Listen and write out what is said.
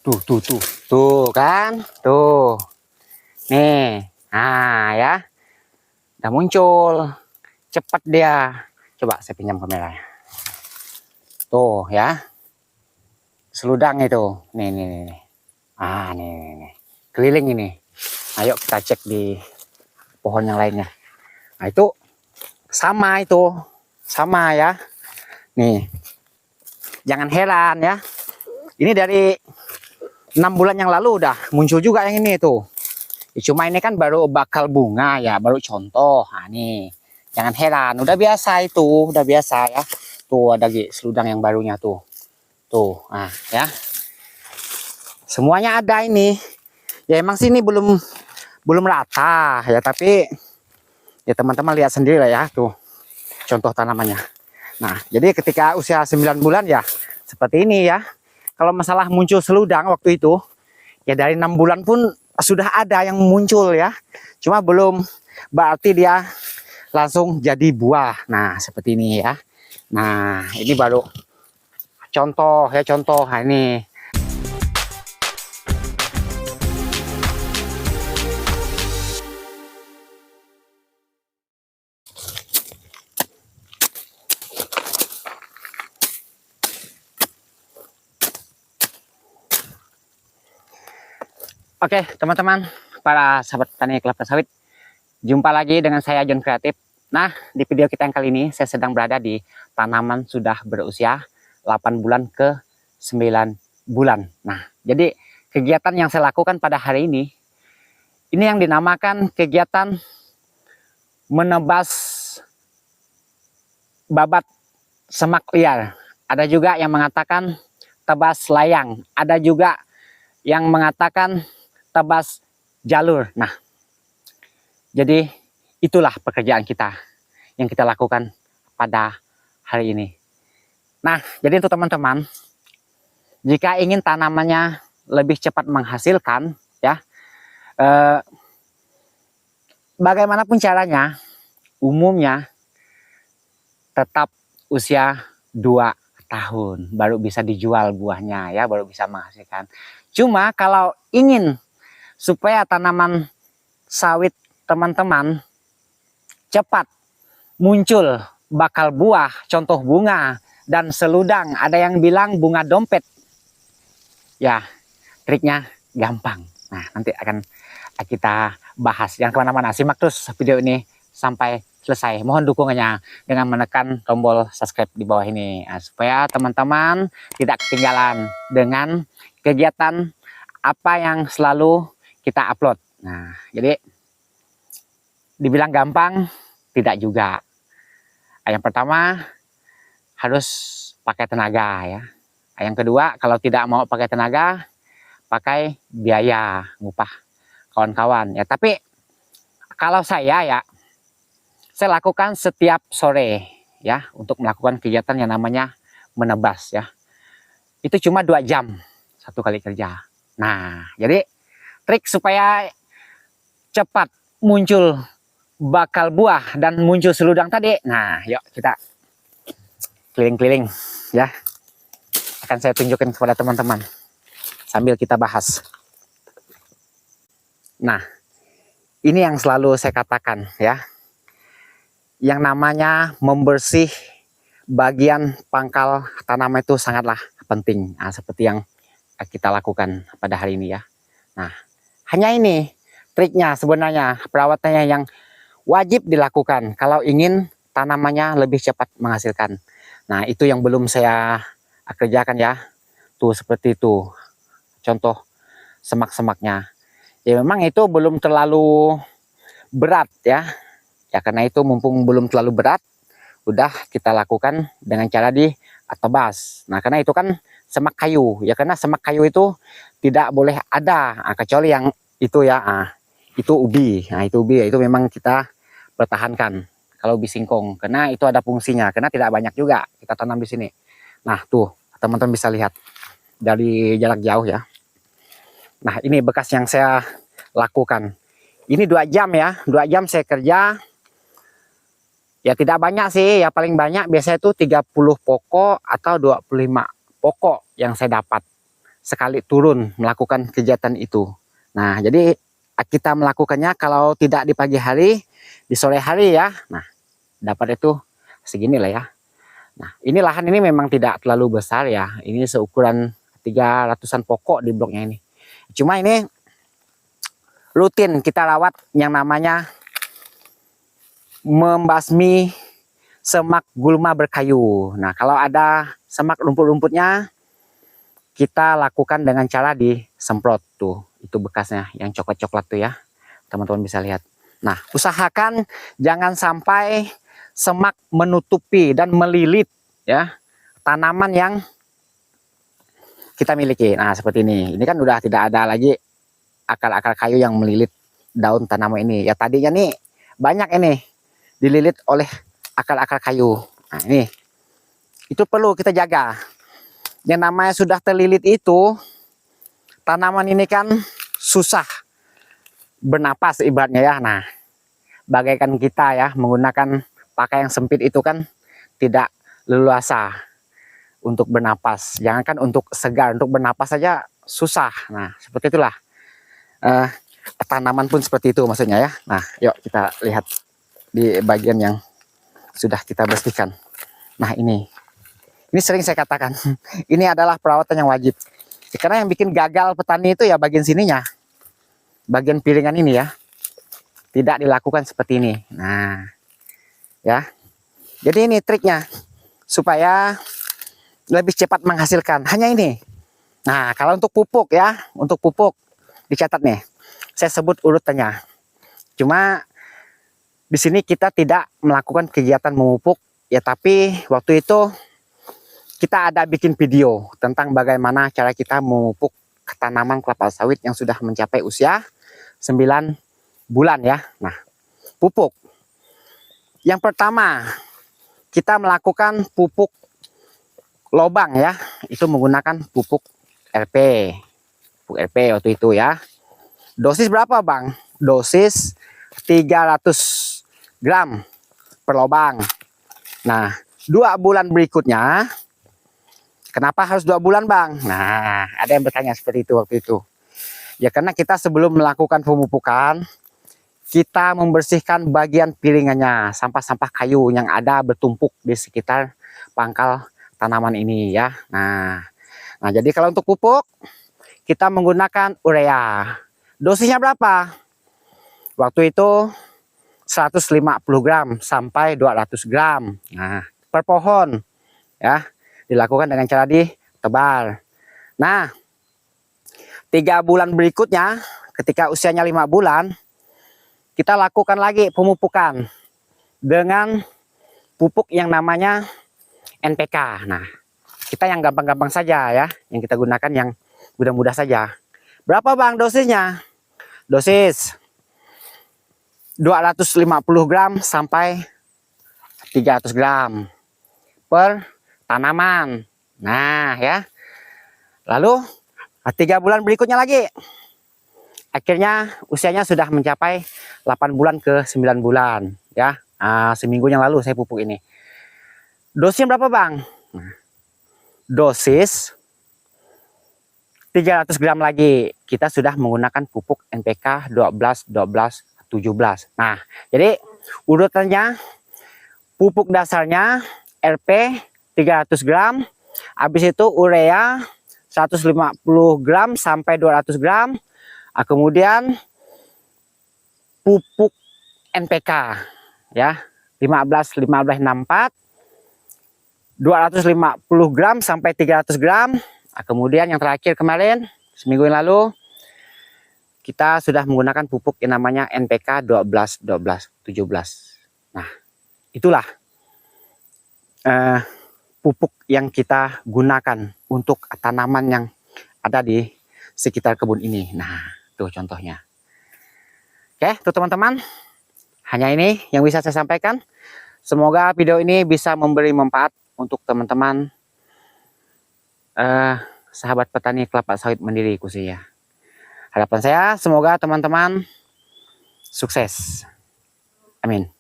Tuh kan, tuh. Nih, nah ya, udah muncul, cepat dia. Coba saya pinjam kameranya. Tuh ya, seludang itu. Nih. Ah, nih. Keliling ini. Ayo kita cek di pohon yang lainnya. Nah itu sama ya. Nih, jangan heran ya. Ini dari 6 bulan yang lalu udah muncul juga yang ini tuh. Cuma ini kan baru bakal bunga ya, baru contoh. Nah nih, jangan heran, udah biasa itu, udah biasa ya. Tuh ada seludang yang barunya tuh. Tuh, nah ya. Semuanya ada ini. Ya emang sini belum rata ya, tapi ya teman-teman lihat sendiri lah ya tuh. Contoh tanamannya. Nah, jadi ketika usia 9 bulan ya seperti ini ya. Kalau masalah muncul seludang waktu itu, ya dari 6 bulan pun sudah ada yang muncul ya. Cuma belum berarti dia langsung jadi buah. Nah, seperti ini ya. Nah, ini baru contoh ya, contoh. Nah, ini. Oke, teman-teman, para sahabat tani kelapa sawit, jumpa lagi dengan saya John Kreatif. Nah, di video kita yang kali ini saya sedang berada di tanaman sudah berusia 8 bulan ke 9 bulan. Nah, jadi kegiatan yang saya lakukan pada hari ini yang dinamakan kegiatan menebas babat semak liar. Ada juga yang mengatakan tebas layang, ada juga yang mengatakan tebas jalur. Nah, jadi itulah pekerjaan kita yang kita lakukan pada hari ini. Nah, jadi untuk teman-teman, jika ingin tanamannya lebih cepat menghasilkan, ya, bagaimanapun caranya, umumnya tetap usia 2 tahun baru bisa dijual buahnya, ya, baru bisa menghasilkan. Cuma kalau ingin supaya tanaman sawit teman-teman cepat muncul bakal buah, contoh bunga dan seludang, ada yang bilang bunga dompet. Ya, triknya gampang. Nah, nanti akan kita bahas. Yang kemana-mana, simak terus video ini sampai selesai. Mohon dukungannya dengan menekan tombol subscribe di bawah ini, nah, supaya teman-teman tidak ketinggalan dengan kegiatan apa yang selalu kita upload. Nah, jadi dibilang gampang, tidak juga. Yang pertama harus pakai tenaga ya. Yang kedua, kalau tidak mau pakai tenaga, pakai biaya ngupah kawan-kawan ya. Tapi kalau saya lakukan setiap sore ya untuk melakukan kegiatan yang namanya menebas ya. Itu cuma 2 jam satu kali kerja. Nah, jadi trik supaya cepat muncul bakal buah dan muncul seludang tadi. Nah, yuk kita keliling-keliling ya. Akan saya tunjukkan kepada teman-teman sambil kita bahas. Nah, ini yang selalu saya katakan ya. Yang namanya membersih bagian pangkal tanaman itu sangatlah penting. Nah, seperti yang kita lakukan pada hari ini ya. Nah, hanya ini triknya sebenarnya, perawatannya yang wajib dilakukan kalau ingin tanamannya lebih cepat menghasilkan. Nah, itu yang belum saya kerjakan ya. Tuh seperti itu. Contoh semak-semaknya. Ya memang itu belum terlalu berat ya. Ya karena itu mumpung belum terlalu berat, udah kita lakukan dengan cara ditebas. Nah, karena itu kan semak kayu. Ya karena semak kayu itu tidak boleh ada, kecuali yang itu ya. Itu ubi. Nah, itu ubi itu memang kita pertahankan. Kalau ubi singkong, karena itu ada fungsinya, karena tidak banyak juga kita tanam di sini. Nah, tuh teman-teman bisa lihat dari jarak jauh ya. Nah, ini bekas yang saya lakukan. Ini 2 jam ya, 2 jam saya kerja. Ya tidak banyak sih, ya paling banyak biasanya itu 30 pokok atau 25 pokok yang saya dapat sekali turun melakukan kegiatan itu. Nah, jadi kita melakukannya kalau tidak di pagi hari, di sore hari ya. Nah, dapat itu segini lah ya. Nah, ini lahan ini memang tidak terlalu besar ya. Ini seukuran 300-an pokok di bloknya ini. Cuma ini rutin kita rawat yang namanya membasmi semak gulma berkayu. Nah, kalau ada semak rumput-rumputnya, kita lakukan dengan cara disemprot tuh. Itu bekasnya yang coklat-coklat tuh ya. Teman-teman bisa lihat. Nah, usahakan jangan sampai semak menutupi dan melilit ya tanaman yang kita miliki. Nah, seperti ini. Ini kan udah tidak ada lagi akar-akar kayu yang melilit daun tanaman ini. Ya tadinya nih banyak ini dililit oleh akar-akar kayu. Nah, ini. Itu perlu kita jaga. Yang namanya sudah terlilit itu, tanaman ini kan susah bernapas ibaratnya ya. Nah, bagaikan kita ya menggunakan pakai yang sempit itu kan tidak leluasa untuk bernapas. Jangankan untuk segar, untuk bernapas saja susah. Nah, seperti itulah. Tanaman pun seperti itu maksudnya ya. Nah, yuk kita lihat di bagian yang sudah kita bersihkan. Nah, ini sering saya katakan, ini adalah perawatan yang wajib. Karena yang bikin gagal petani itu ya bagian sininya. Bagian piringan ini ya. Tidak dilakukan seperti ini. Nah, ya. Jadi ini triknya supaya lebih cepat menghasilkan. Hanya ini. Nah, kalau untuk pupuk ya, untuk pupuk dicatat nih. Saya sebut urutannya. Cuma di sini kita tidak melakukan kegiatan memupuk ya, tapi waktu itu kita ada bikin video tentang bagaimana cara kita memupuk tanaman kelapa sawit yang sudah mencapai usia 9 bulan ya. Nah, pupuk. Yang pertama, kita melakukan pupuk lobang ya. Itu menggunakan pupuk RP. Pupuk RP waktu itu ya. Dosis berapa, Bang? Dosis 300 gram per lobang. Nah, 2 bulan berikutnya, kenapa harus 2 bulan, Bang? Nah, ada yang bertanya seperti itu waktu itu. Ya karena kita sebelum melakukan pemupukan, kita membersihkan bagian piringannya, sampah-sampah kayu yang ada bertumpuk di sekitar pangkal tanaman ini ya. Nah, jadi kalau untuk pupuk kita menggunakan urea. Dosisnya berapa? Waktu itu 150 gram sampai 200 gram. Nah, per pohon ya. Dilakukan dengan cara ditebar. Nah, 3 bulan berikutnya ketika usianya 5 bulan, kita lakukan lagi pemupukan dengan pupuk yang namanya NPK. Nah, kita yang gampang-gampang saja ya, yang kita gunakan yang mudah-mudah saja. Berapa, Bang, dosisnya? Dosis 250 gram sampai 300 gram per tanaman. Nah, ya. Lalu 3 bulan berikutnya lagi. Akhirnya usianya sudah mencapai 8 bulan ke 9 bulan ya. Seminggu yang lalu saya pupuk ini. Dosisnya berapa, Bang? Nah, dosis 300 gram lagi. Kita sudah menggunakan pupuk NPK 12 12 17. Nah, jadi urutannya pupuk dasarnya RP 300 gram, habis itu urea 150 gram sampai 200 gram. Kemudian pupuk NPK ya 15 15 64 250 gram sampai 300 gram. Kemudian yang terakhir kemarin seminggu yang lalu kita sudah menggunakan pupuk yang namanya NPK 12 12 17. Nah, itulah pupuk yang kita gunakan untuk tanaman yang ada di sekitar kebun ini. Nah, tuh contohnya. Oke, tuh teman-teman. Hanya ini yang bisa saya sampaikan. Semoga video ini bisa memberi manfaat untuk teman-teman sahabat petani kelapa sawit mandiri khususnya. Harapan saya semoga teman-teman sukses. Amin.